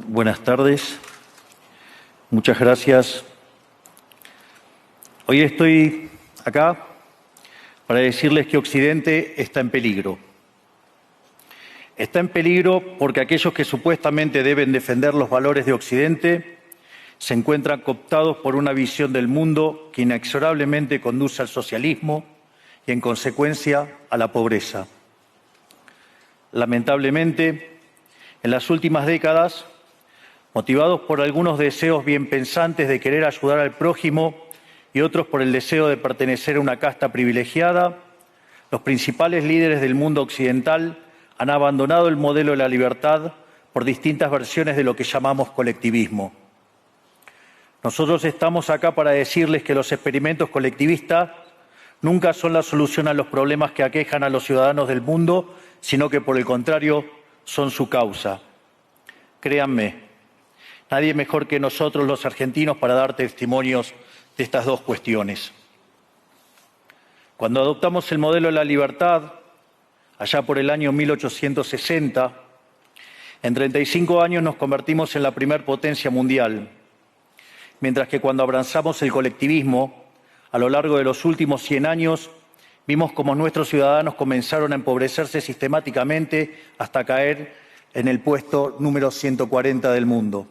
Buenas tardes. Muchas gracias. Hoy estoy acá para decirles que Occidente está en peligro. Está en peligro porque aquellos que supuestamente deben defender los valores de Occidente se encuentran cooptados por una visión del mundo que inexorablemente conduce al socialismo y, en consecuencia, a la pobreza. Lamentablemente, en las últimas décadas, motivados por algunos deseos bien pensantes de querer ayudar al prójimo y otros por el deseo de pertenecer a una casta privilegiada, los principales líderes del mundo occidental han abandonado el modelo de la libertad por distintas versiones de lo que llamamos colectivismo. Nosotros estamos acá para decirles que los experimentos colectivistas nunca son la solución a los problemas que aquejan a los ciudadanos del mundo, sino que, por el contrario, son su causa. Créanme, nadie mejor que nosotros los argentinos para dar testimonios de estas dos cuestiones. Cuando adoptamos el modelo de la libertad, allá por el año 1860, en 35 años nos convertimos en la primer potencia mundial, mientras que cuando abrazamos el colectivismo, a lo largo de los últimos 100 años, vimos cómo nuestros ciudadanos comenzaron a empobrecerse sistemáticamente hasta caer en el puesto número 140 del mundo.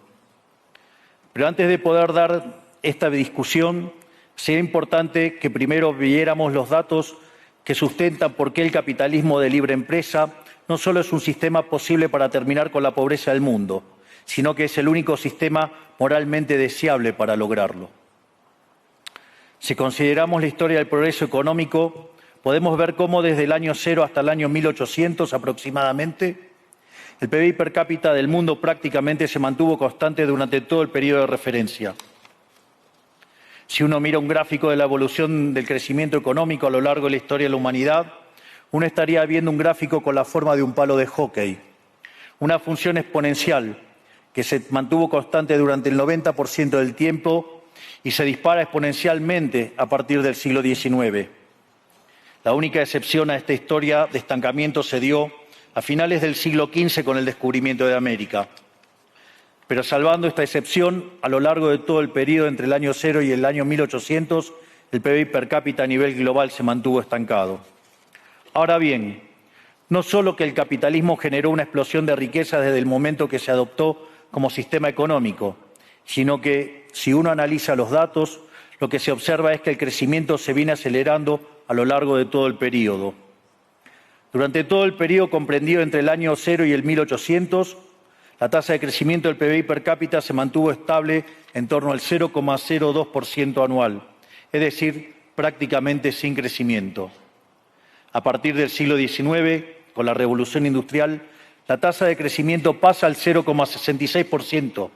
Pero antes de poder dar esta discusión, sería importante que primero viéramos los datos que sustentan por qué el capitalismo de libre empresa no solo es un sistema posible para terminar con la pobreza del mundo, sino que es el único sistema moralmente deseable para lograrlo. Si consideramos la historia del progreso económico, podemos ver cómo desde el año 0 hasta el año 1800 aproximadamente, el PBI per cápita del mundo prácticamente se mantuvo constante durante todo el periodo de referencia. Si uno mira un gráfico de la evolución del crecimiento económico a lo largo de la historia de la humanidad, uno estaría viendo un gráfico con la forma de un palo de hockey, una función exponencial que se mantuvo constante durante el 90% del tiempo y se dispara exponencialmente a partir del siglo XIX. La única excepción a esta historia de estancamiento se dio a finales del siglo XV con el descubrimiento de América. Pero salvando esta excepción, a lo largo de todo el periodo entre el año 0 y el año 1800, el PBI per cápita a nivel global se mantuvo estancado. Ahora bien, no solo que el capitalismo generó una explosión de riqueza desde el momento que se adoptó como sistema económico, sino que, si uno analiza los datos, lo que se observa es que el crecimiento se viene acelerando a lo largo de todo el periodo. Durante todo el periodo comprendido entre el año 0 y el 1800, la tasa de crecimiento del PBI per cápita se mantuvo estable en torno al 0,02% anual, es decir, prácticamente sin crecimiento. A partir del siglo XIX, con la revolución industrial, la tasa de crecimiento pasa al 0,66%.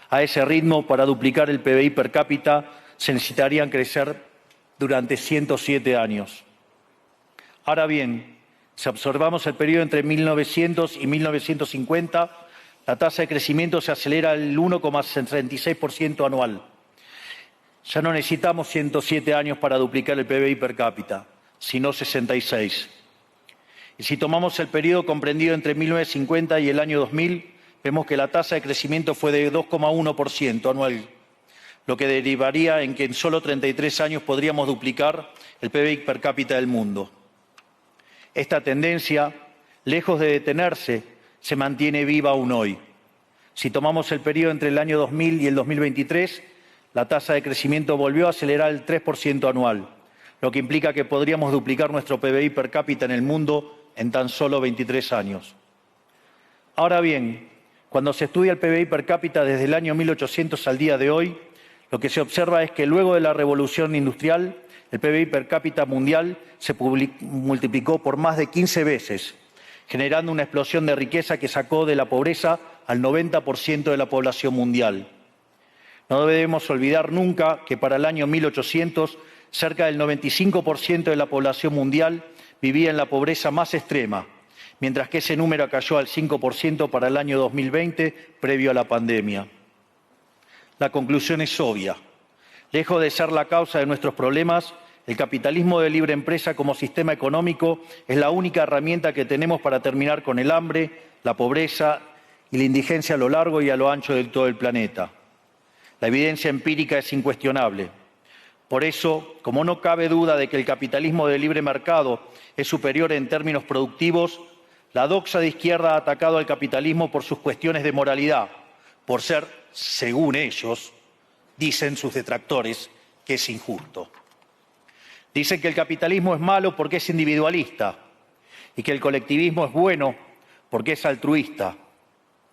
A ese ritmo, para duplicar el PBI per cápita, se necesitarían crecer durante 107 años. Ahora bien, si observamos el periodo entre 1900 y 1950, la tasa de crecimiento se acelera al 1,36% anual. Ya no necesitamos 107 años para duplicar el PBI per cápita, sino 66. Y si tomamos el periodo comprendido entre 1950 y el año 2000, vemos que la tasa de crecimiento fue de 2,1% anual, lo que derivaría en que en solo 33 años podríamos duplicar el PBI per cápita del mundo. Esta tendencia, lejos de detenerse, se mantiene viva aún hoy. Si tomamos el periodo entre el año 2000 y el 2023, la tasa de crecimiento volvió a acelerar el 3% anual, lo que implica que podríamos duplicar nuestro PBI per cápita en el mundo en tan solo 23 años. Ahora bien, cuando se estudia el PBI per cápita desde el año 1800 al día de hoy, lo que se observa es que luego de la revolución industrial, el PBI per cápita mundial se multiplicó por más de 15 veces, generando una explosión de riqueza que sacó de la pobreza al 90% de la población mundial. No debemos olvidar nunca que para el año 1800, cerca del 95% de la población mundial vivía en la pobreza más extrema, mientras que ese número cayó al 5% para el año 2020, previo a la pandemia. La conclusión es obvia. Lejos de ser la causa de nuestros problemas, el capitalismo de libre empresa como sistema económico es la única herramienta que tenemos para terminar con el hambre, la pobreza y la indigencia a lo largo y a lo ancho de todo el planeta. La evidencia empírica es incuestionable. Por eso, como no cabe duda de que el capitalismo de libre mercado es superior en términos productivos, la doxa de izquierda ha atacado al capitalismo por sus cuestiones de moralidad, por ser, según ellos, dicen sus detractores, que es injusto. Dicen que el capitalismo es malo porque es individualista y que el colectivismo es bueno porque es altruista,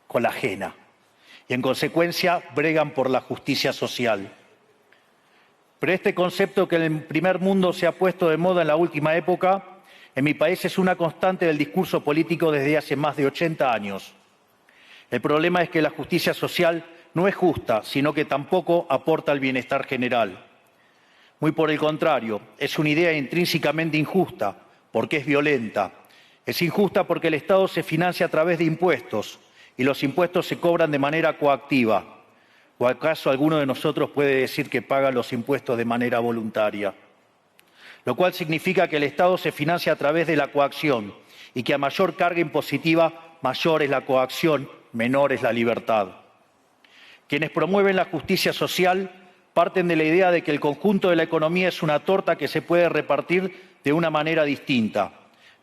con la ajena, y en consecuencia bregan por la justicia social. Pero este concepto que en el primer mundo se ha puesto de moda en la última época, en mi país es una constante del discurso político desde hace más de 80 años. El problema es que la justicia social no es justa, sino que tampoco aporta al bienestar general. Muy por el contrario, es una idea intrínsecamente injusta, porque es violenta. Es injusta porque el Estado se financia a través de impuestos y los impuestos se cobran de manera coactiva. ¿O acaso alguno de nosotros puede decir que paga los impuestos de manera voluntaria? Lo cual significa que el Estado se financia a través de la coacción y que a mayor carga impositiva, mayor es la coacción, menor es la libertad. Quienes promueven la justicia social parten de la idea de que el conjunto de la economía es una torta que se puede repartir de una manera distinta.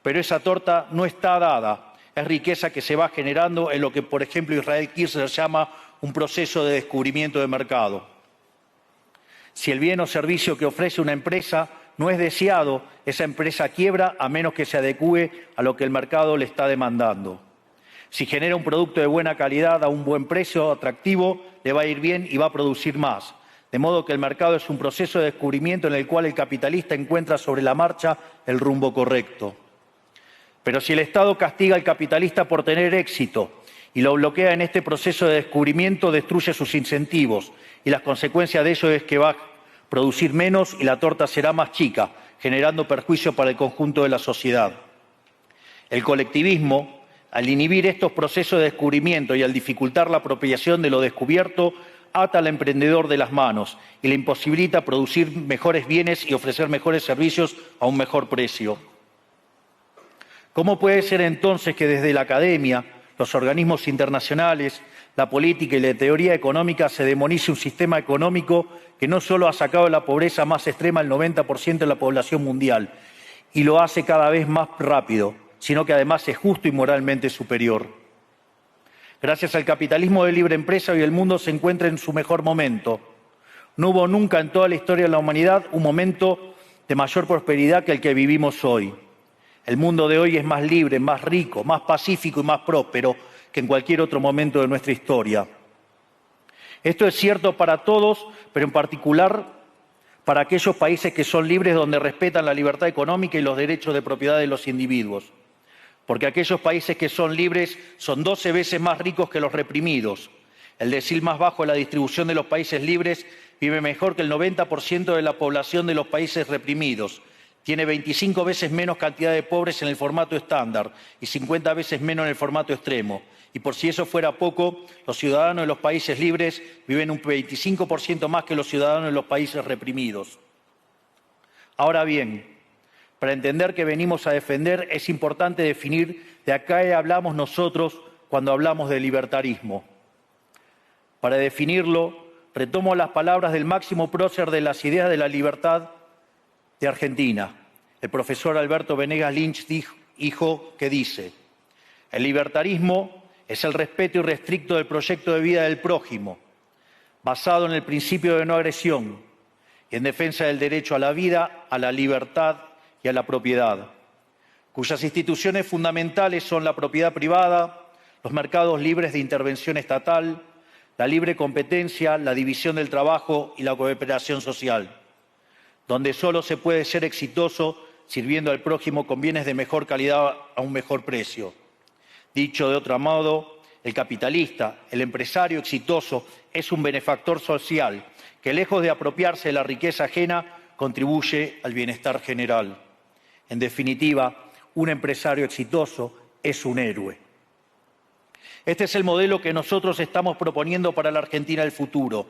Pero esa torta no está dada, es riqueza que se va generando en lo que, por ejemplo, Israel Kirzler llama un proceso de descubrimiento de mercado. Si el bien o servicio que ofrece una empresa no es deseado, esa empresa quiebra a menos que se adecúe a lo que el mercado le está demandando. Si genera un producto de buena calidad a un buen precio atractivo, le va a ir bien y va a producir más. De modo que el mercado es un proceso de descubrimiento en el cual el capitalista encuentra sobre la marcha el rumbo correcto. Pero si el Estado castiga al capitalista por tener éxito y lo bloquea en este proceso de descubrimiento, destruye sus incentivos y las consecuencias de ello es que va a producir menos y la torta será más chica, generando perjuicio para el conjunto de la sociedad. El colectivismo, al inhibir estos procesos de descubrimiento y al dificultar la apropiación de lo descubierto, ata al emprendedor de las manos y le imposibilita producir mejores bienes y ofrecer mejores servicios a un mejor precio. ¿Cómo puede ser entonces que desde la academia, los organismos internacionales, la política y la teoría económica se demonice un sistema económico que no solo ha sacado de la pobreza más extrema al 90% de la población mundial y lo hace cada vez más rápido, sino que además es justo y moralmente superior? Gracias al capitalismo de libre empresa, hoy el mundo se encuentra en su mejor momento. No hubo nunca en toda la historia de la humanidad un momento de mayor prosperidad que el que vivimos hoy. El mundo de hoy es más libre, más rico, más pacífico y más próspero que en cualquier otro momento de nuestra historia. Esto es cierto para todos, pero en particular para aquellos países que son libres, donde respetan la libertad económica y los derechos de propiedad de los individuos. Porque aquellos países que son libres son 12 veces más ricos que los reprimidos. El decil más bajo de la distribución de los países libres vive mejor que el 90% de la población de los países reprimidos. Tiene 25 veces menos cantidad de pobres en el formato estándar y 50 veces menos en el formato extremo. Y por si eso fuera poco, los ciudadanos de los países libres viven un 25% más que los ciudadanos de los países reprimidos. Ahora bien, para entender qué venimos a defender es importante definir de a qué hablamos nosotros cuando hablamos de libertarismo. Para definirlo, retomo las palabras del máximo prócer de las ideas de la libertad de Argentina, el profesor Alberto Venegas Lynch, dijo que dice: el libertarismo es el respeto irrestricto del proyecto de vida del prójimo, basado en el principio de no agresión y en defensa del derecho a la vida, a la libertad y a la propiedad, cuyas instituciones fundamentales son la propiedad privada, los mercados libres de intervención estatal, la libre competencia, la división del trabajo y la cooperación social, donde solo se puede ser exitoso sirviendo al prójimo con bienes de mejor calidad a un mejor precio. Dicho de otro modo, el capitalista, el empresario exitoso, es un benefactor social que, lejos de apropiarse de la riqueza ajena, contribuye al bienestar general. En definitiva, un empresario exitoso es un héroe. Este es el modelo que nosotros estamos proponiendo para la Argentina del futuro.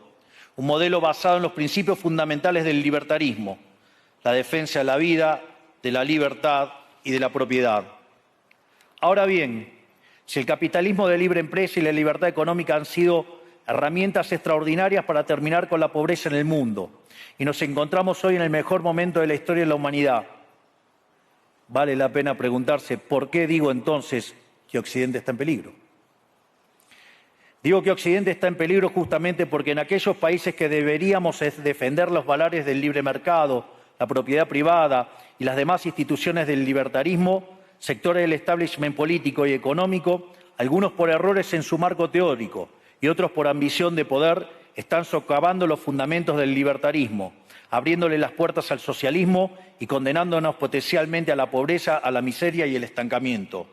Un modelo basado en los principios fundamentales del libertarismo: la defensa de la vida, de la libertad y de la propiedad. Ahora bien, Si el capitalismo de libre empresa y la libertad económica han sido herramientas extraordinarias para terminar con la pobreza en el mundo, y nos encontramos hoy en el mejor momento de la historia de la humanidad, vale la pena preguntarse, ¿por qué digo entonces que Occidente está en peligro? Digo que Occidente está en peligro justamente porque en aquellos países que deberíamos defender los valores del libre mercado, la propiedad privada y las demás instituciones del libertarismo, sectores del establishment político y económico, algunos por errores en su marco teórico y otros por ambición de poder, están socavando los fundamentos del libertarismo, abriéndole las puertas al socialismo y condenándonos potencialmente a la pobreza, a la miseria y el estancamiento.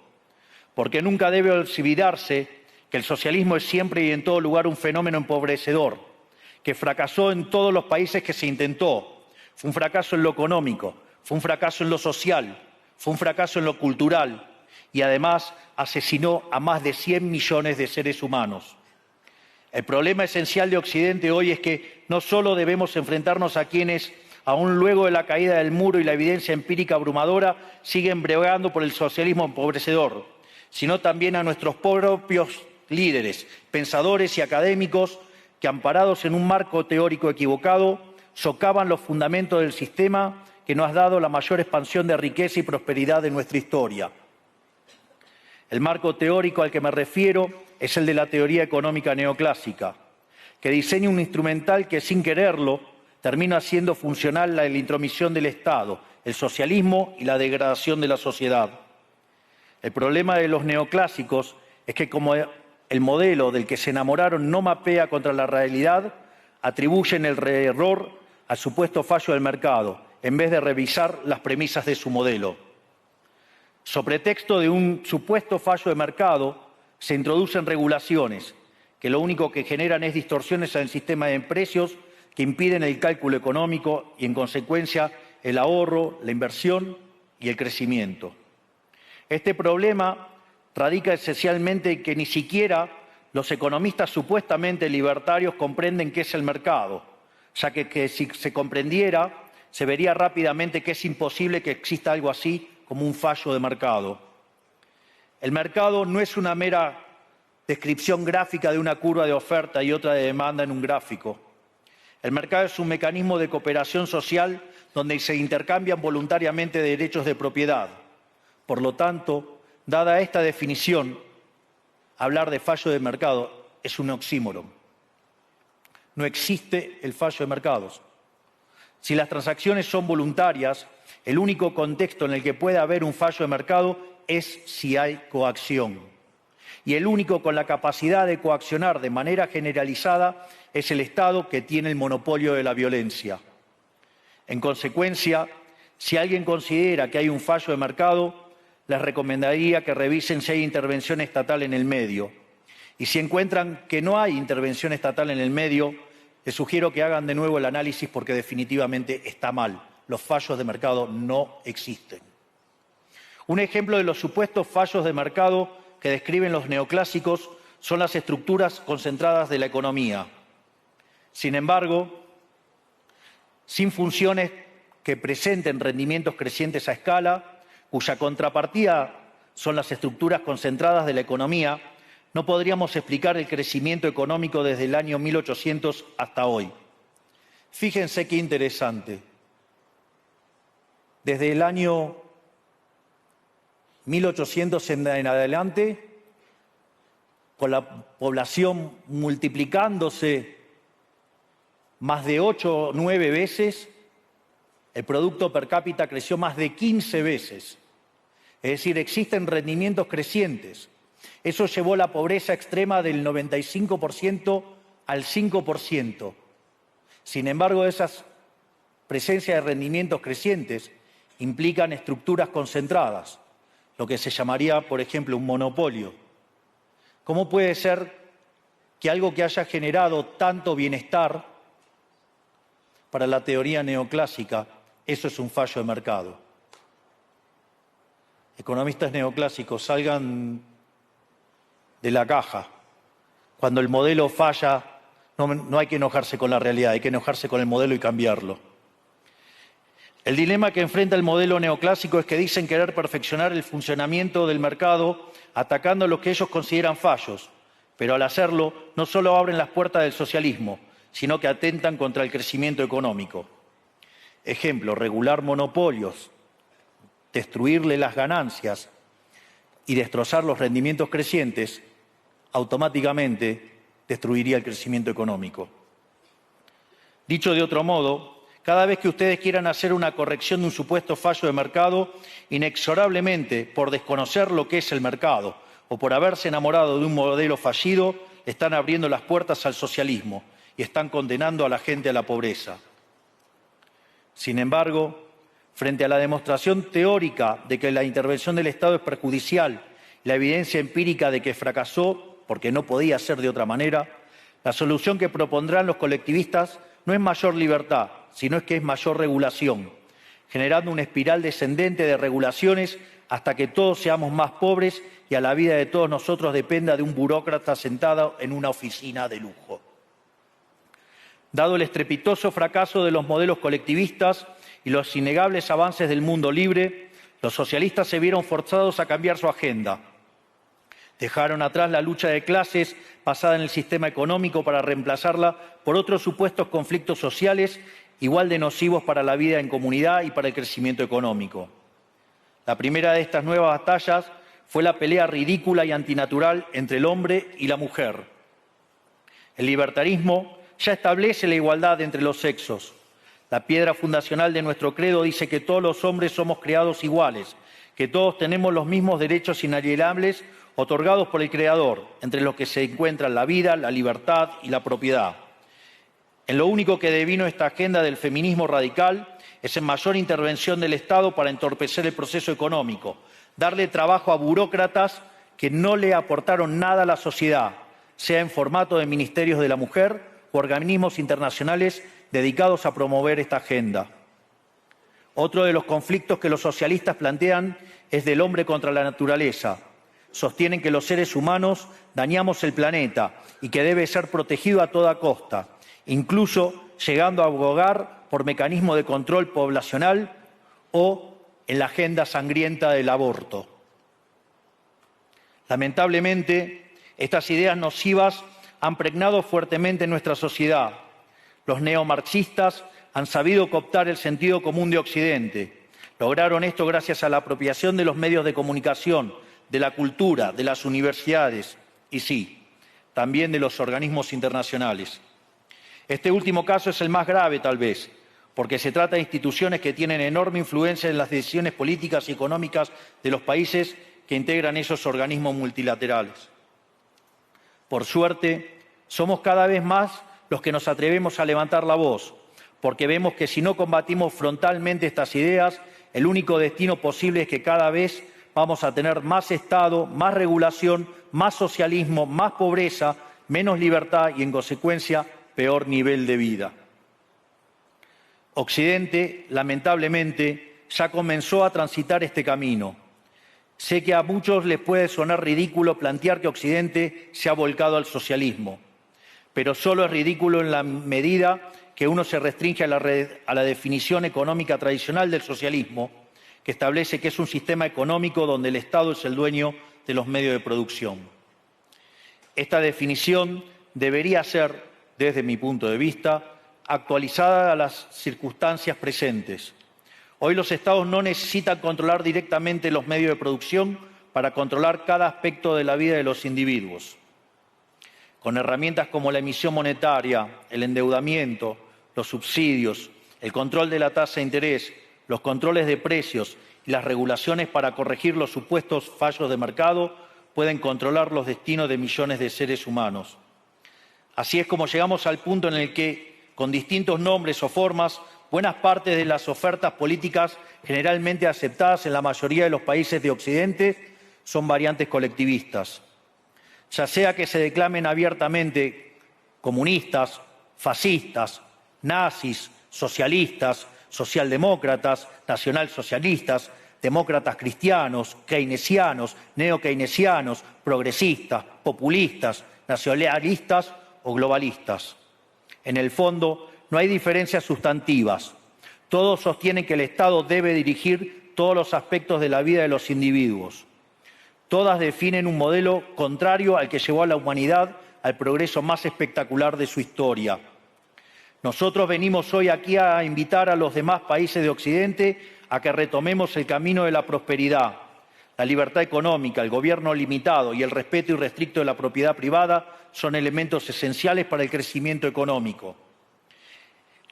Porque nunca debe olvidarse que el socialismo es siempre y en todo lugar un fenómeno empobrecedor, que fracasó en todos los países que se intentó. Fue un fracaso en lo económico, fue un fracaso en lo social, fue un fracaso en lo cultural y además asesinó a más de 100 millones de seres humanos. El problema esencial de Occidente hoy es que no solo debemos enfrentarnos a quienes, aún luego de la caída del muro y la evidencia empírica abrumadora, siguen bregando por el socialismo empobrecedor, sino también a nuestros propios líderes, pensadores y académicos que, amparados en un marco teórico equivocado, socavan los fundamentos del sistema que nos ha dado la mayor expansión de riqueza y prosperidad de nuestra historia. El marco teórico al que me refiero es el de la teoría económica neoclásica, que diseña un instrumental que, sin quererlo, termina haciendo funcional la intromisión del Estado, el socialismo y la degradación de la sociedad. El problema de los neoclásicos es que, como el modelo del que se enamoraron no mapea contra la realidad, atribuyen el error al supuesto fallo del mercado, en vez de revisar las premisas de su modelo. Sobre pretexto de un supuesto fallo de mercado, se introducen regulaciones que lo único que generan es distorsiones en el sistema de precios que impiden el cálculo económico y, en consecuencia, el ahorro, la inversión y el crecimiento. Este problema radica esencialmente en que ni siquiera los economistas supuestamente libertarios comprenden qué es el mercado, ya que si se comprendiera, se vería rápidamente que es imposible que exista algo así como un fallo de mercado. El mercado no es una mera descripción gráfica de una curva de oferta y otra de demanda en un gráfico. El mercado es un mecanismo de cooperación social donde se intercambian voluntariamente derechos de propiedad. Por lo tanto, dada esta definición, hablar de fallo de mercado es un oxímoron. No existe el fallo de mercados. Si las transacciones son voluntarias, el único contexto en el que puede haber un fallo de mercado es si hay coacción. Y el único con la capacidad de coaccionar de manera generalizada es el Estado, que tiene el monopolio de la violencia. En consecuencia, si alguien considera que hay un fallo de mercado, les recomendaría que revisen si hay intervención estatal en el medio. Y si encuentran que no hay intervención estatal en el medio, les sugiero que hagan de nuevo el análisis porque definitivamente está mal. Los fallos de mercado no existen. Un ejemplo de los supuestos fallos de mercado que describen los neoclásicos son las estructuras concentradas de la economía. Sin embargo, sin funciones que presenten rendimientos crecientes a escala, cuya contrapartida son las estructuras concentradas de la economía, no podríamos explicar el crecimiento económico desde el año 1800 hasta hoy. Fíjense qué interesante. Desde el año 1800 en adelante, con la población multiplicándose más de 8 o 9 veces, el producto per cápita creció más de 15 veces. Es decir, existen rendimientos crecientes. Eso llevó la pobreza extrema del 95% al 5%. Sin embargo, esas presencias de rendimientos crecientes implican estructuras concentradas, lo que se llamaría, por ejemplo, un monopolio. ¿Cómo puede ser que algo que haya generado tanto bienestar para la teoría neoclásica, eso es un fallo de mercado? Economistas neoclásicos, salgan de la caja. Cuando el modelo falla, no hay que enojarse con la realidad, hay que enojarse con el modelo y cambiarlo. El dilema que enfrenta el modelo neoclásico es que dicen querer perfeccionar el funcionamiento del mercado atacando lo que ellos consideran fallos, pero al hacerlo no solo abren las puertas del socialismo, sino que atentan contra el crecimiento económico. Ejemplo, regular monopolios, destruirle las ganancias y destrozar los rendimientos crecientes, automáticamente destruiría el crecimiento económico. Dicho de otro modo, cada vez que ustedes quieran hacer una corrección de un supuesto fallo de mercado, inexorablemente, por desconocer lo que es el mercado o por haberse enamorado de un modelo fallido, están abriendo las puertas al socialismo y están condenando a la gente a la pobreza. Sin embargo, frente a la demostración teórica de que la intervención del Estado es perjudicial, la evidencia empírica de que fracasó porque no podía ser de otra manera, la solución que propondrán los colectivistas no es mayor libertad, sino es que es mayor regulación, generando una espiral descendente de regulaciones hasta que todos seamos más pobres y a la vida de todos nosotros dependa de un burócrata sentado en una oficina de lujo. Dado el estrepitoso fracaso de los modelos colectivistas y los innegables avances del mundo libre, los socialistas se vieron forzados a cambiar su agenda. Dejaron atrás la lucha de clases basada en el sistema económico para reemplazarla por otros supuestos conflictos sociales igual de nocivos para la vida en comunidad y para el crecimiento económico. La primera de estas nuevas batallas fue la pelea ridícula y antinatural entre el hombre y la mujer. El libertarismo ya establece la igualdad entre los sexos. La piedra fundacional de nuestro credo dice que todos los hombres somos creados iguales, que todos tenemos los mismos derechos inalienables otorgados por el Creador, entre los que se encuentran la vida, la libertad y la propiedad. En lo único que devino esta agenda del feminismo radical es en mayor intervención del Estado para entorpecer el proceso económico, darle trabajo a burócratas que no le aportaron nada a la sociedad, sea en formato de ministerios de la mujer o organismos internacionales dedicados a promover esta agenda. Otro de los conflictos que los socialistas plantean es del hombre contra la naturaleza. Sostienen que los seres humanos dañamos el planeta y que debe ser protegido a toda costa, incluso llegando a abogar por mecanismos de control poblacional o en la agenda sangrienta del aborto. Lamentablemente, estas ideas nocivas han pregnado fuertemente en nuestra sociedad. Los neomarxistas han sabido cooptar el sentido común de Occidente. Lograron esto gracias a la apropiación de los medios de comunicación, de la cultura, de las universidades y sí, también de los organismos internacionales. Este último caso es el más grave, tal vez, porque se trata de instituciones que tienen enorme influencia en las decisiones políticas y económicas de los países que integran esos organismos multilaterales. Por suerte, somos cada vez más los que nos atrevemos a levantar la voz, porque vemos que si no combatimos frontalmente estas ideas, el único destino posible es que cada vez vamos a tener más Estado, más regulación, más socialismo, más pobreza, menos libertad y, en consecuencia, peor nivel de vida. Occidente, lamentablemente, ya comenzó a transitar este camino. Sé que a muchos les puede sonar ridículo plantear que Occidente se ha volcado al socialismo, pero solo es ridículo en la medida que uno se restringe a la definición económica tradicional del socialismo, que establece que es un sistema económico donde el Estado es el dueño de los medios de producción. Esta definición debería ser, desde mi punto de vista, actualizada a las circunstancias presentes. Hoy los Estados no necesitan controlar directamente los medios de producción para controlar cada aspecto de la vida de los individuos. Con herramientas como la emisión monetaria, el endeudamiento, los subsidios, el control de la tasa de interés, los controles de precios y las regulaciones para corregir los supuestos fallos de mercado, pueden controlar los destinos de millones de seres humanos. Así es como llegamos al punto en el que, con distintos nombres o formas, buenas partes de las ofertas políticas generalmente aceptadas en la mayoría de los países de Occidente son variantes colectivistas. Ya sea que se declamen abiertamente comunistas, fascistas, nazis, socialistas, socialdemócratas, nacionalsocialistas, demócratas cristianos, keynesianos, neokeynesianos, progresistas, populistas, nacionalistas o globalistas. En el fondo, no hay diferencias sustantivas. Todos sostienen que el Estado debe dirigir todos los aspectos de la vida de los individuos. Todas definen un modelo contrario al que llevó a la humanidad al progreso más espectacular de su historia. Nosotros venimos hoy aquí a invitar a los demás países de Occidente a que retomemos el camino de la prosperidad. La libertad económica, el gobierno limitado y el respeto irrestricto de la propiedad privada son elementos esenciales para el crecimiento económico.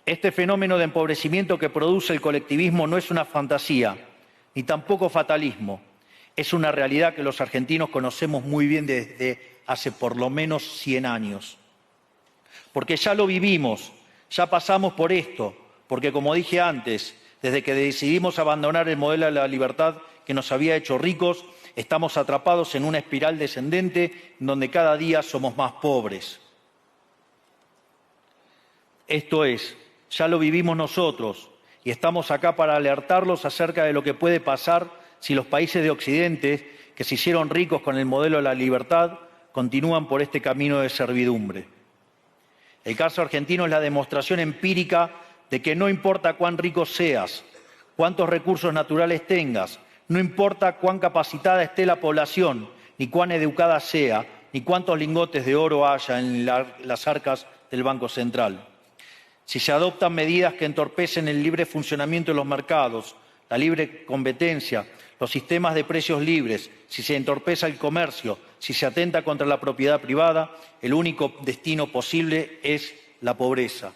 Este fenómeno de empobrecimiento que produce el colectivismo no es una fantasía, ni tampoco fatalismo. Es una realidad que los argentinos conocemos muy bien desde hace por lo menos 100 años. Porque ya lo vivimos, ya pasamos por esto, porque como dije antes, desde que decidimos abandonar el modelo de la libertad que nos había hecho ricos, estamos atrapados en una espiral descendente donde cada día somos más pobres. Esto es, ya lo vivimos nosotros y estamos acá para alertarlos acerca de lo que puede pasar si los países de Occidente, que se hicieron ricos con el modelo de la libertad, continúan por este camino de servidumbre. El caso argentino es la demostración empírica de que no importa cuán rico seas, cuántos recursos naturales tengas, no importa cuán capacitada esté la población, ni cuán educada sea, ni cuántos lingotes de oro haya en las arcas del Banco Central. Si se adoptan medidas que entorpecen el libre funcionamiento de los mercados, la libre competencia, los sistemas de precios libres, si se entorpece el comercio, si se atenta contra la propiedad privada, el único destino posible es la pobreza.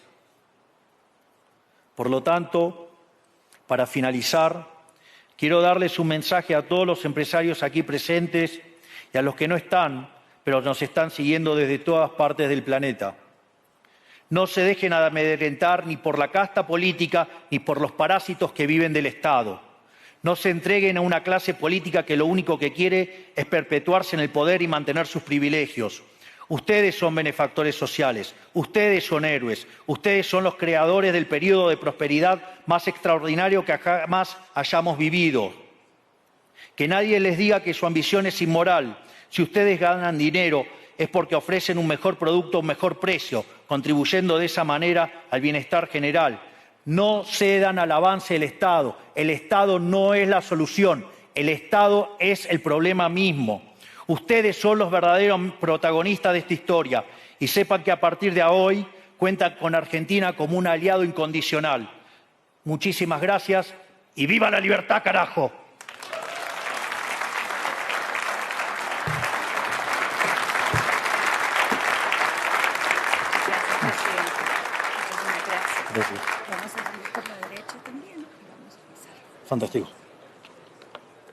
Por lo tanto, para finalizar, quiero darles un mensaje a todos los empresarios aquí presentes y a los que no están, pero nos están siguiendo desde todas partes del planeta. No se dejen amedrentar ni por la casta política ni por los parásitos que viven del Estado. No se entreguen a una clase política que lo único que quiere es perpetuarse en el poder y mantener sus privilegios. Ustedes son benefactores sociales, ustedes son héroes, ustedes son los creadores del periodo de prosperidad más extraordinario que jamás hayamos vivido. Que nadie les diga que su ambición es inmoral. Si ustedes ganan dinero es porque ofrecen un mejor producto a un mejor precio, contribuyendo de esa manera al bienestar general. No cedan al avance del Estado. El Estado no es la solución. El Estado es el problema mismo. Ustedes son los verdaderos protagonistas de esta historia y sepan que a partir de hoy cuentan con Argentina como un aliado incondicional. Muchísimas gracias y ¡viva la libertad, carajo! Gracias. Vamos a seguir por la derecha también. Vamos a pasar. Fantástico.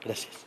Gracias.